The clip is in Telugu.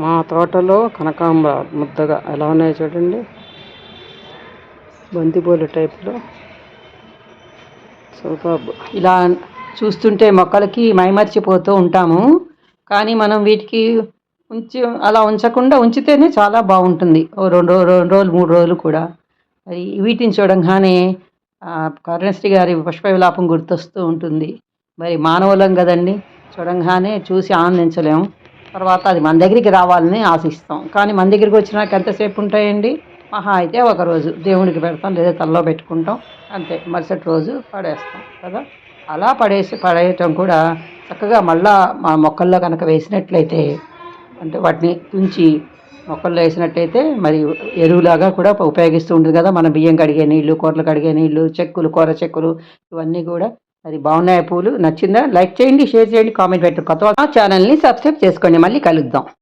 మా తోటలో కనకాంబర ముద్దగా ఎలా ఉన్నాయో చూడండి, బంతిపూల టైప్లో సూపర్. ఇలా చూస్తుంటే మొక్కలకి మైమర్చిపోతూ ఉంటాము, కానీ మనం వీటికి అలా ఉంచకుండా ఉంచితేనే చాలా బాగుంటుంది. ఓ రెండు రోజులు 3 రోజులు కూడా. మరి వీటిని చూడంగానే కరుణశ్రీ గారి పుష్ప విలాపం గుర్తొస్తూ ఉంటుంది. మరి మానవులం కదండి, చూడంగానే చూసి ఆనందించలేము, తర్వాత అది మన దగ్గరికి రావాలని ఆశిస్తాం. కానీ మన దగ్గరికి వచ్చినాక ఎంతసేపు ఉంటాయండి? మహా అయితే ఒకరోజు దేవుడికి పెడతాం, లేదా తలలో పెట్టుకుంటాం, అంతే. మరుసటి రోజు పడేస్తాం కదా. అలా పడేయటం కూడా చక్కగా మళ్ళా మా మొక్కల్లో కనుక వేసినట్లయితే, అంటే వాటిని తుంచి మొక్కల్లో వేసినట్టయితే మరి ఎరువులాగా కూడా ఉపయోగిస్తూ ఉంటుంది కదా. మన బియ్యం కడిగే నీళ్లు, కూరలు కడిగే నీళ్లు, చెక్కులు, కూర చెక్కులు, ఇవన్నీ కూడా. మరి బాగున్నాయి పూలు. నచ్చిందా? లైక్ చేయండి, షేర్ చేయండి, కామెంట్ పెట్టండి. కొత్త ఛానల్ని సబ్స్క్రైబ్ చేసుకోండి. మళ్ళీ కలుద్దాం.